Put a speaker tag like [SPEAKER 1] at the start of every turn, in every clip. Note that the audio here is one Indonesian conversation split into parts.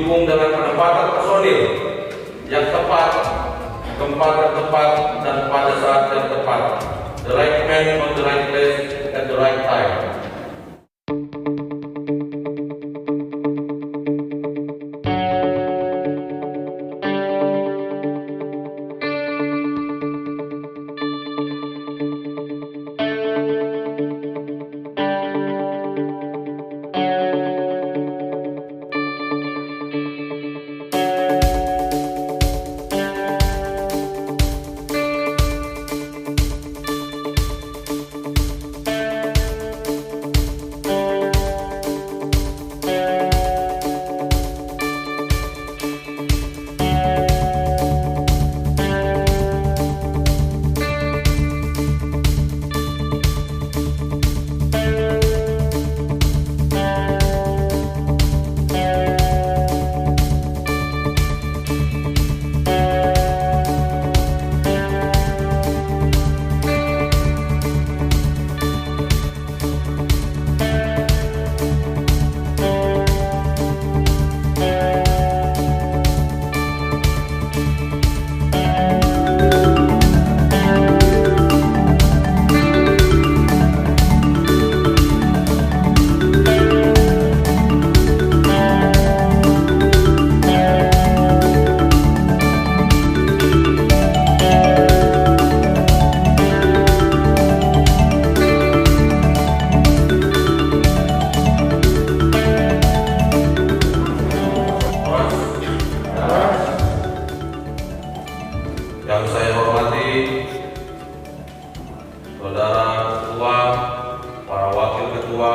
[SPEAKER 1] didukung dengan penempatan personil yang tepat, tempat yang tepat, dan pada saat yang tepat. The right man on the right place at the right time. Yang saya hormati saudara ketua, para wakil ketua,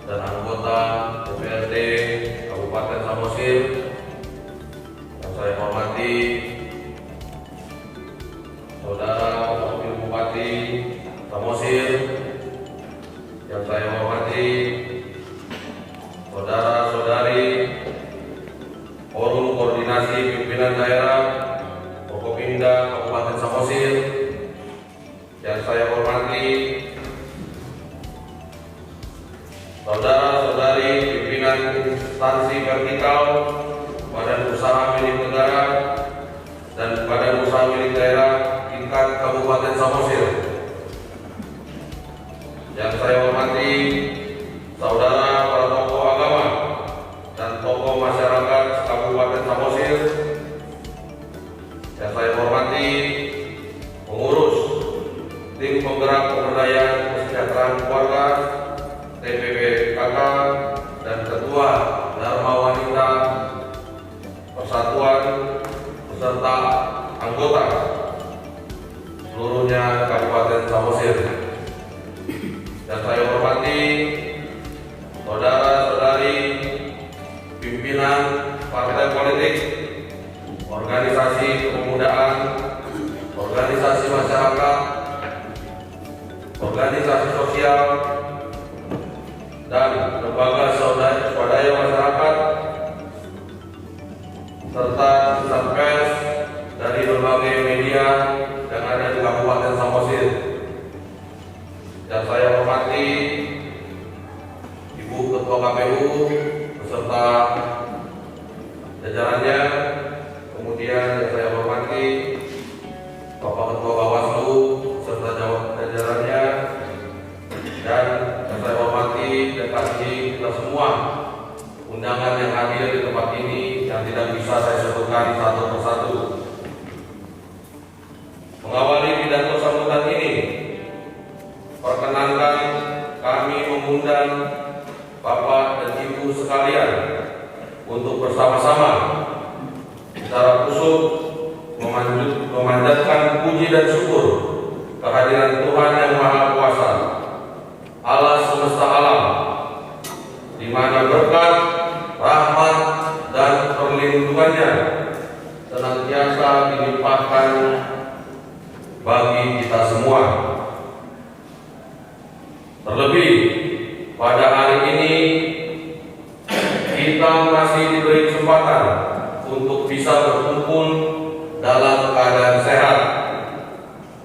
[SPEAKER 1] dan anggota DPRD Kabupaten Samosir. Yang saya hormati saudara wakil Bupati Samosir. Yang saya hormati saudara-saudari Forum Koordinasi Pimpinan Daerah Forkopimda Kabupaten Samosir. Yang saya hormati saudara-saudari pimpinan instansi vertikal Badan Usaha Milik Negara dan Badan Usaha Milik Daerah tingkat Kabupaten Samosir. Yang saya hormati saudara para tokoh agama dan tokoh masyarakat Kabupaten Samosir. Yang saya hormati pengurus tim penggerak pemberdayaan kesejahteraan keluarga TPPKK dan ketua Dharma Wanita Persatuan beserta anggota seluruhnya Kabupaten Samosir. Dan saya hormati saudara-saudari pimpinan partai politik, organisasi kepemudaan, organisasi masyarakat, organisasi sosial, dan lembaga swadaya masyarakat, serta insan pers dari berbagai media yang ada di Kabupaten Samosir. Yang saya hormati Ibu Ketua KPU beserta jajarannya. Kemudian yang saya hormati Bapak Ketua Bawaslu serta jajarannya, dan yang saya hormati dan kasih kita semua undangan yang hadir di tempat ini yang tidak bisa saya sebutkan satu persatu. Mengawali pidato sambutan ini, perkenankan kami mengundang Bapak dan Ibu sekalian untuk bersama-sama secara khusus memanjatkan puji dan syukur kehadiran Tuhan yang Maha Kuasa, Allah semesta alam, di mana berkat, rahmat, dan perlindungannya senantiasa dilimpahkan bagi kita semua. Terlebih pada hari ini kita masih diberi kesempatan untuk bisa berkumpul dalam keadaan sehat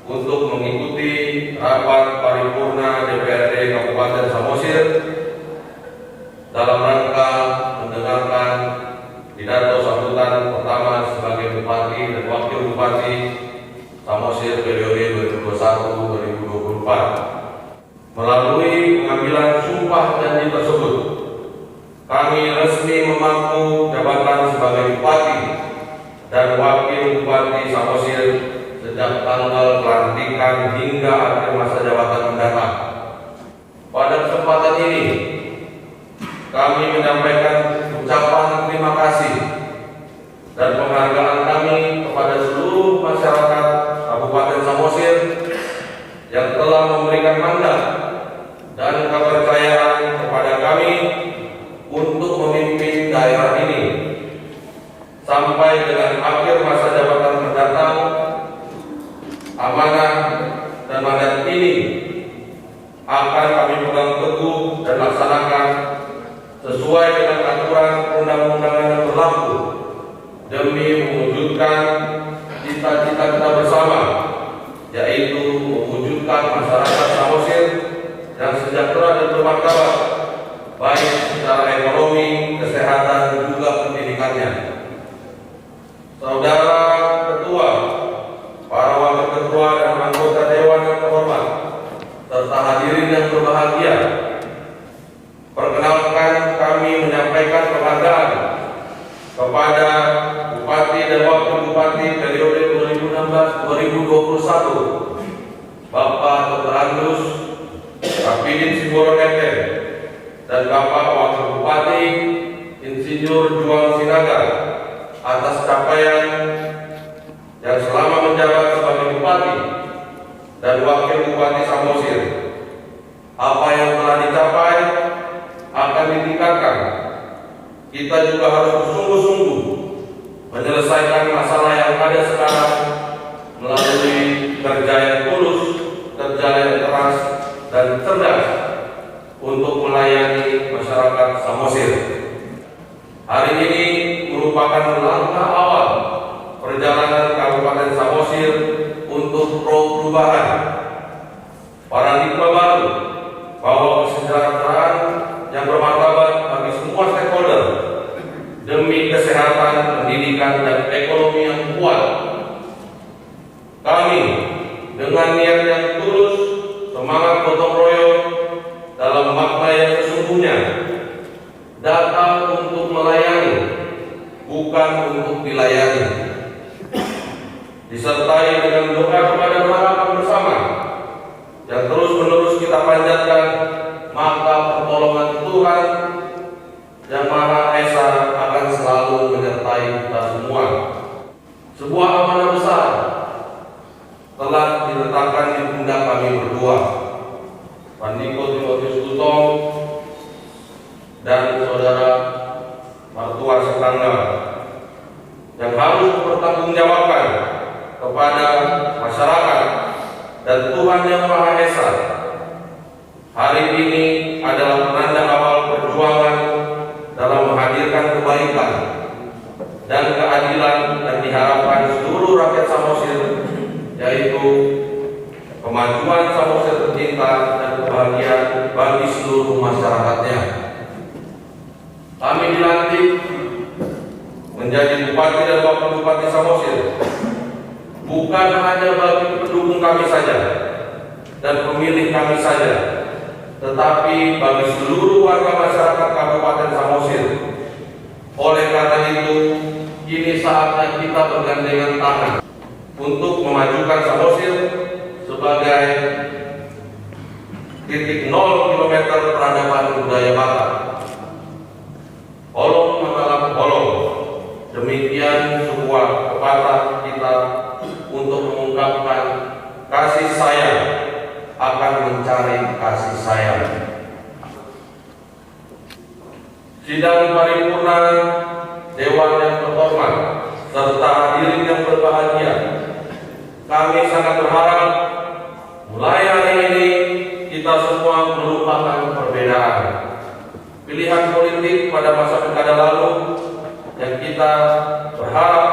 [SPEAKER 1] untuk mengikuti rapat paripurna DPRD Kabupaten Samosir dalam rangka mendengarkan Bupati Samosir periode 2021-2024. Melalui pengambilan sumpah janji tersebut, kami resmi memangku jabatan sebagai Bupati dan Wakil Bupati Samosir sejak tanggal pelantikan hingga akhir masa jabatan mendatang. Pada kesempatan ini, kami menyampaikan ucapan terima kasih dan penghargaan kami kepada seluruh masyarakat Kabupaten Samosir yang telah memberikan mandat dan kepercayaan kepada kami untuk memimpin daerah ini sampai dengan akhir masa jabatan mendatang. Amanah dan mandat ini akan kami pegang teguh dan laksanakan sesuai dengan aturan undang-undangan yang berlaku demi mewujudkan cita-cita kita bersama, yaitu mewujudkan masyarakat Samosir yang sejahtera dan bermartabat, baik secara ekonomi, kesehatan, dan juga pendidikannya. Saudara Ketua, para Wakil Ketua dan anggota Dewan yang terhormat, serta hadirin yang berbahagia, perkenalkan kami menyampaikan penghargaan kepada Bupati dan Wakil Bupati periode 2016-2021, Bapak Dr. Andus Rapidin Simbolon Eten, dan Bapak Wakil Bupati Insinyur Juang Sinaga atas capaian yang selama menjabat sebagai Bupati dan Wakil Bupati Samosir. Apa yang telah dicapai akan ditingkatkan. Kita juga harus bersungguh-sungguh menyelesaikan masalah yang ada sekarang melalui kerja yang tulus, kerja yang keras dan cerdas untuk melayani masyarakat Samosir. Hari ini merupakan langkah awal perjalanan Kabupaten Samosir untuk perubahan paradigma baru bahwa kesejahteraan yang bermartabat bagi semua stakeholder demi kesehatan, pendidikan, dan ekonomi yang kuat. Kami dengan niat yang tulus, semangat gotong royong dalam makna yang sesungguhnya, datang untuk melayani, bukan untuk dilayani. Disertai dengan doa kepada harapan bersama yang terus-menerus kita panjatkan, maka pertolongan Tuhan yang Maha Esa akan selalu menyertai kita semua. Sebuah amanah besar telah diletakkan di pundak kami berdua, Pandiko Timotius Tutong dan saudara Martua Setanggal, yang harus mempertanggungjawabkan kepada masyarakat dan Tuhan yang Maha Esa. Hari ini adalah penanda awal perjuangan dalam menghadirkan kebaikan dan keadilan yang diharapkan seluruh rakyat Samosir, yaitu kemajuan Samosir tercinta dan kebahagiaan bagi seluruh masyarakatnya. Kami dilantik menjadi Bupati dan Wakil Bupati Samosir bukan hanya bagi pendukung kami saja dan pemilih kami saja, tetapi bagi seluruh warga masyarakat Kabupaten Samosir. Oleh karena itu, kini saatnya kita bergandengan tangan untuk memajukan Samosir sebagai titik 0 km peradaban budaya Batak. Holong mengalami holong. Demikian sebuah pepatah kita untuk mengungkapkan kasih sayang akan mencari kasih sayang. Sidang paripurna Dewan yang terhormat serta hadirin yang berbahagia, kami sangat berharap mulai hari ini kita semua melupakan perbedaan pilihan politik pada masa pilkada lalu, yang kita berharap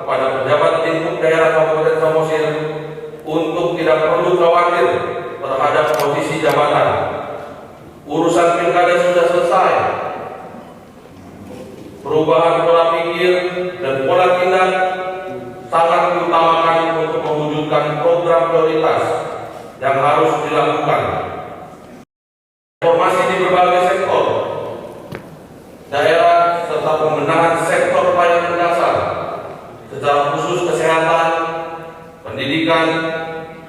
[SPEAKER 1] kepada pejabat lingkup daerah Kabupaten Samosir untuk tidak perlu khawatir terhadap posisi jabatan. Urusan pilkada sudah selesai. Perubahan pola pikir dan pola tindak sangat diutamakan mewujudkan program prioritas yang harus dilakukan. Reformasi di berbagai sektor daerah serta pembenahan sektor pelayanan dasar, secara khusus kesehatan, pendidikan,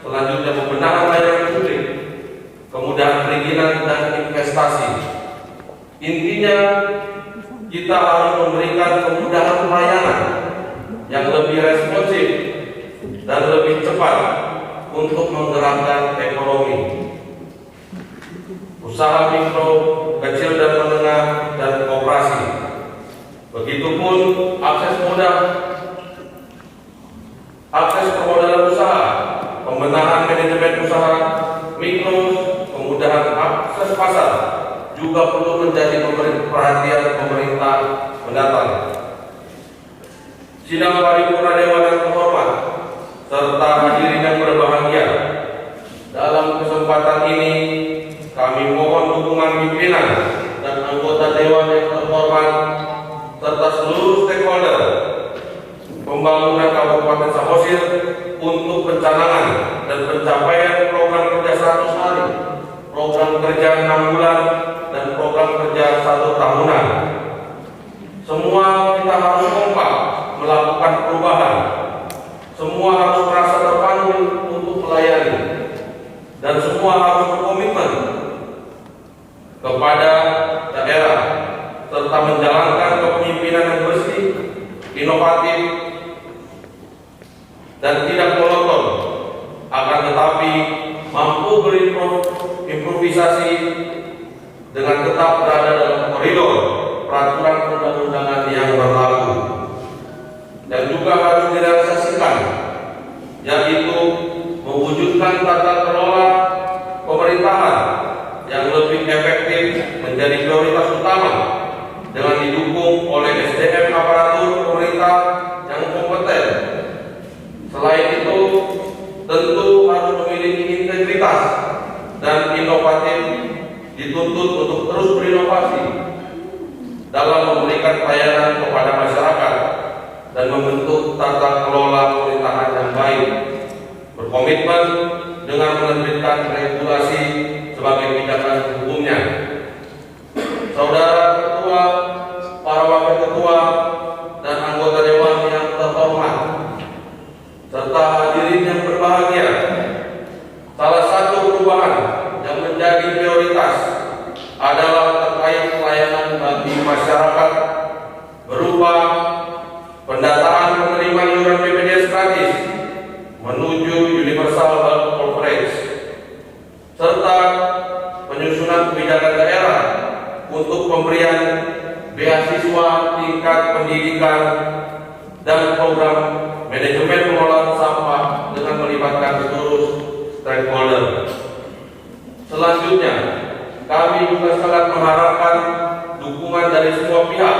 [SPEAKER 1] selanjutnya pembenahan layanan publik, kemudahan perizinan dan investasi. Intinya, kita harus memberikan kemudahan pelayanan yang lebih responsif dan lebih cepat untuk menggerakkan ekonomi, usaha mikro, kecil dan menengah, dan koperasi. Begitupun akses permodalan usaha, pembenahan manajemen usaha mikro, kemudahan akses pasar juga perlu menjadi perhatian pemerintah mendatang. Sidang paripurna Dewan yang terhormat serta hadirin yang berbahagia, dalam kesempatan ini kami mohon dukungan pimpinan dan anggota Dewan yang terhormat serta seluruh stakeholder pembangunan Kabupaten Samosir untuk pencanangan dan pencapaian program kerja 100 hari, program kerja 6 bulan, dan program kerja 1 tahunan. Semua kita harus kompak melakukan perubahan. Semua harus merasa terpanggil untuk melayani, dan semua harus berkomitmen kepada daerah serta menjalankan kepemimpinan yang bersih, inovatif, dan tidak monoton, akan tetapi mampu berimprovisasi dengan tetap berada dalam koridor peraturan perundang-undangan yang berlaku, dan juga harus direalisasikan, yaitu mewujudkan tata kelola pemerintahan yang lebih efektif menjadi prioritas utama dengan didukung oleh SDM aparatur pemerintah yang kompeten. Selain itu, tentu harus memiliki integritas dan inovatif, dituntut untuk terus berinovasi dalam memberikan pelayanan kepada masyarakat dan membentuk tata kelola pemerintahan yang baik, berkomitmen dengan menerbitkan regulasi sebagai pijakan hukumnya. Saudara Ketua, para Wakil Ketua, dan anggota Dewan yang terhormat, serta hadirin yang berbahagia, salah satu perubahan yang menjadi prioritas adalah terkait pelayanan bagi masyarakat berupa pendataan penerima iuran BPJS gratis menuju universal health coverage, serta penyusunan kebijakan daerah untuk pemberian beasiswa tingkat pendidikan dan program manajemen pengelolaan sampah dengan melibatkan seluruh stakeholder. Selanjutnya, kami juga sangat mengharapkan dukungan dari semua pihak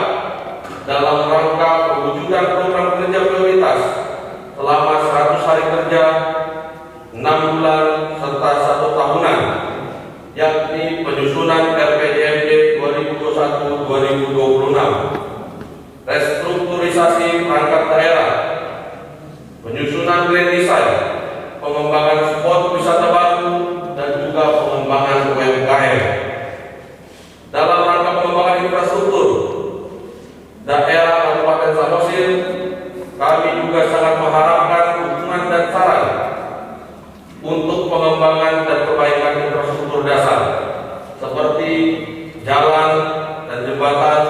[SPEAKER 1] dalam rangka pewujudan program kerja prioritas selama 100 hari kerja, 6 bulan, serta 1 tahunan, yakni penyusunan RPJMD 2021-2026, restrukturisasi perangkat daerah, penyusunan grand design, pengembangan spot wisata baru, dan juga pengembangan UMKM. Dalam rangka pengembangan infrastruktur daerah Kabupaten Samosir, kami juga sangat mengharapkan dukungan dan saran untuk pengembangan dan perbaikan infrastruktur dasar seperti jalan dan jembatan,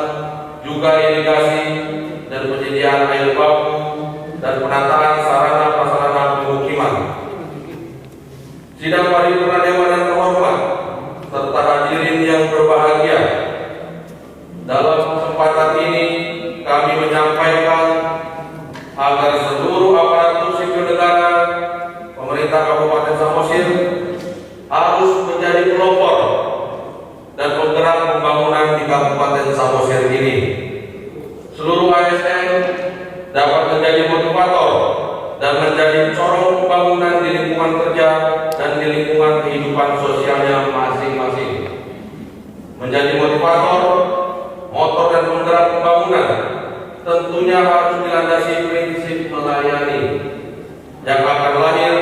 [SPEAKER 1] juga irigasi dan penyediaan air baku, dan penataan sarana prasarana pemukiman. Sidang paripurna Dewan yang terhormat serta hadirin yang berbahagia, dalam kesempatan ini kami menyampaikan agar seluruh aparatur sipil negara pemerintah Kabupaten Samosir harus menjadi pelopor dan penggerak pembangunan di Kabupaten Samosir ini. Seluruh ASN dapat menjadi motivator dan menjadi corong pembangunan di lingkungan kerja dan di lingkungan kehidupan sosialnya masing-masing. Menjadi motivator, motor dan penggerak pembangunan tentunya harus dilandasi prinsip melayani yang akan lahir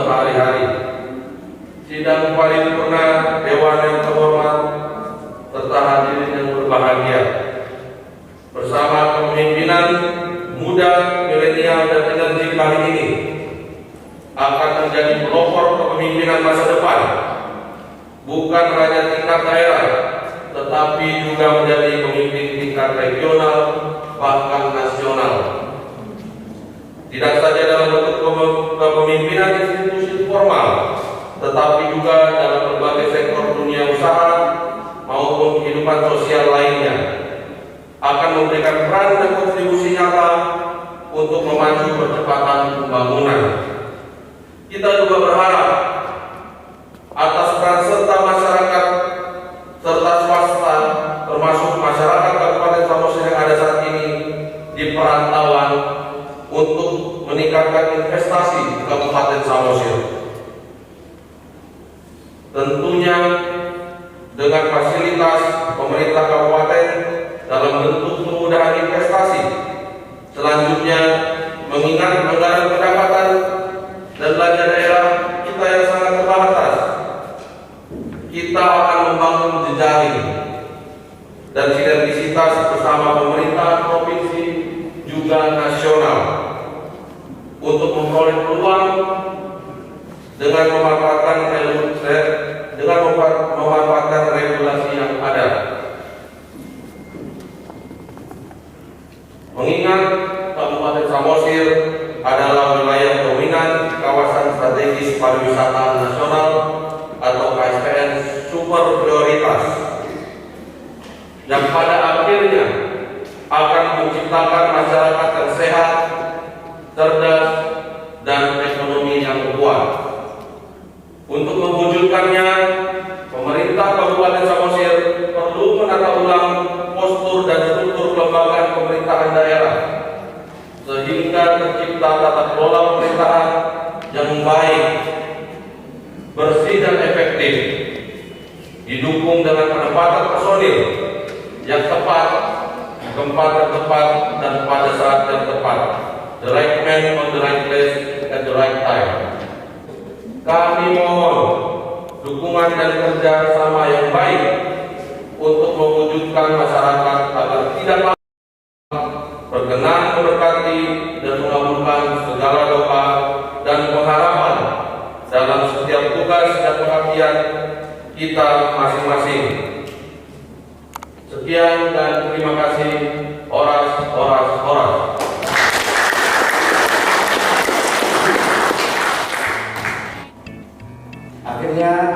[SPEAKER 1] sehari-hari. Sidang paripurna Dewan yang terhormat serta hadirin yang berbahagia, bersama kepemimpinan muda, milenial, dan energi kali ini akan menjadi pelopor kepemimpinan masa depan, bukan hanya tingkat daerah, tetapi juga menjadi pemimpin tingkat regional bahkan nasional. Tidak saja dalam bentuk kepemimpinan institusi formal, tetapi juga dalam berbagai sektor dunia usaha maupun kehidupan sosial lainnya, akan memberikan peran dan kontribusi nyata untuk memacu percepatan pembangunan. Kita juga berharap atas peran serta masyarakat serta swasta, termasuk masyarakat Kabupaten Samosir yang ada saat ini di perantauan, untuk meningkatkan investasi di Kabupaten Samosir. Tentunya dengan fasilitas pemerintah kabupaten dalam bentuk kemudahan investasi. Selanjutnya, mengingat anggaran pendapatan dan belanja daerah kita yang sangat terbatas, kita akan membangun jejaring dan sinergisitas bersama pemerintah provinsi juga nasional untuk memperoleh peluang dengan memanfaatkan regulasi yang ada. Mengingat Kabupaten Samosir adalah wilayah dominan kawasan strategis pariwisata nasional atau KSPN super prioritas, yang pada akhirnya akan menciptakan masyarakat yang sehat, cerdas, dan ekonomi yang kuat. Untuk mewujudkannya, pemerintah Kabupaten Samosir perlu menata ulang postur dan struktur kelembagaan pemerintahan daerah, sehingga tercipta tata kelola pemerintahan yang baik, bersih dan efektif, didukung dengan penempatan personil yang tepat, tempat yang tepat, dan pada saat yang tepat. The right man on the right place at the right time. Kami mohon dukungan dan kerja sama yang baik untuk mewujudkan masyarakat agar tidak berkenan memberkati dan mengabulkan segala doa dan pengharapan dalam setiap tugas dan pengabdian kita masing-masing. Sekian dan terima kasih. Oras.
[SPEAKER 2] Akhirnya